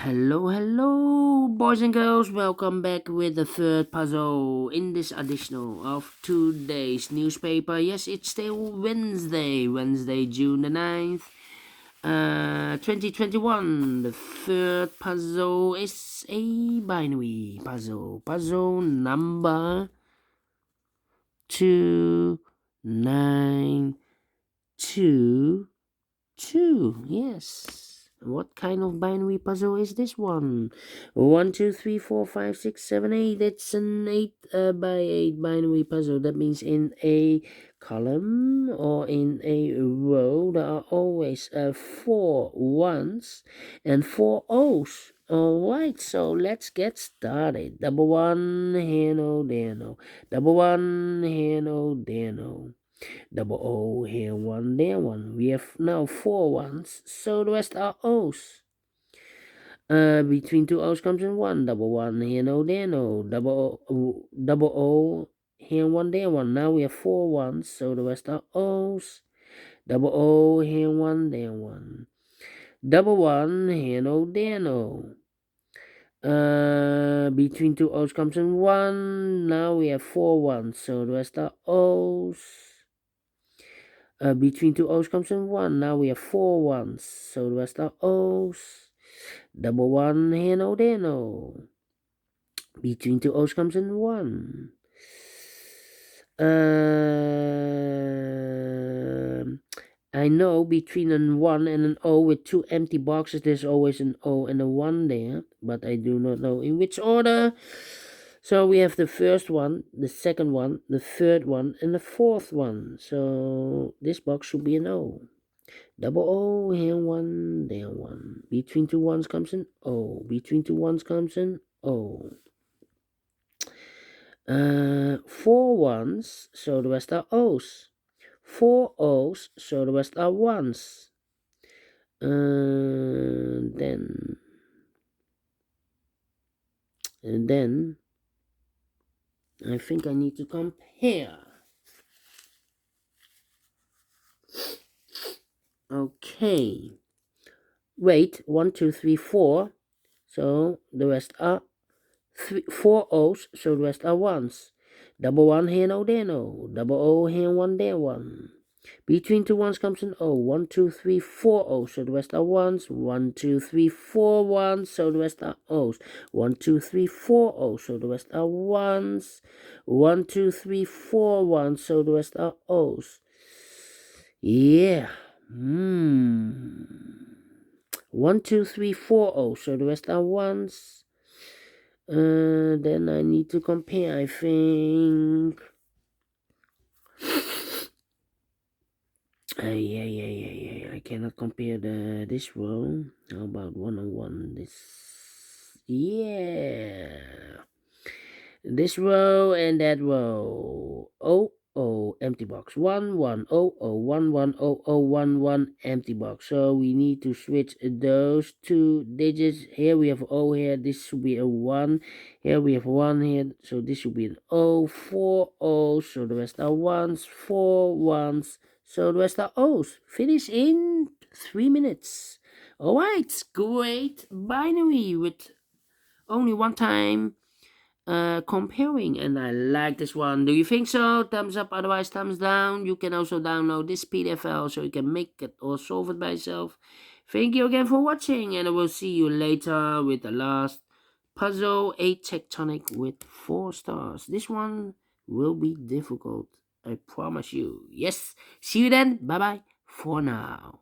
Hello, boys and girls. Welcome back with the third puzzle in this edition of today's newspaper. Yes, it's still Wednesday, June the 9th, 2021. The third puzzle is a binary puzzle. Puzzle number 2922. Yes. What kind of binary puzzle is this one? 1, 2, 3, 4, 5, 6, 7, 8. It's an 8 by 8 binary puzzle. That means in a column or in a row there are always 4 ones and 4 O's. Alright, so let's get started. Double one, here no, there no. Double one, here no, there no. Double O, here one, there one. We have now 4 ones, so the rest are O's. Between 2 O's comes in 1. Double one, here no, there no. Double O, here one, there one. Now we have 4 ones, so the rest are O's. Double O, here one, there one. Double one, here no, there no. Between 2 O's comes in 1. Now we have 4 ones, so the rest are O's. Between 2 O's comes in 1. Now we have 4 ones, so the rest are O's. Double one, here no, there no. Between 2 O's comes in 1. I know between a 1 and an O with 2 empty boxes, there's always an O and a 1 there, but I do not know in which order. So we have the first one, the second one, the third one, and the fourth one. So this box should be an O. Double O, here one, there one. Between 2 ones comes an O. Between 2 ones comes an O. 4 ones, so the rest are O's. 4 O's, so the rest are ones. And then I think I need to compare. Okay. Wait, 1, 2, 3, 4. So the rest are 4 O's, so the rest are ones. Double one, here no, there no. Double O, here one, there one. Between 2 ones comes an O. 1, 2, 3, 4 O's, so the rest are ones. 1, 2, 3, 4 ones, so the rest are O's. 1, 2, 3, 4 O's, so the rest are ones. 1, 2, 3, 4 ones, so the rest are O's. Yeah. 1, 2, 3, 4 O's, so the rest are ones. Then I need to compare, I think. Yeah. I cannot compare this row. How about 101? This row and that row. Empty box. 1 1 0 0 1 1 0 0 1 1 empty box. So we need to switch those 2 digits. Here we have O here. This should be a 1. Here we have 1 here. So this should be an O. 4 O's. So the rest are ones. 4 ones. So the rest are O's. Finish in 3 minutes. Alright, great binary with only one time comparing, and I like this one. Do you think so? Thumbs up, otherwise thumbs down. You can also download this PDF file so you can make it or solve it by yourself. Thank you again for watching, and I will see you later with the last puzzle, a tectonic with 4 stars. This one will be difficult, I promise you. Yes, see you then. Bye bye for now.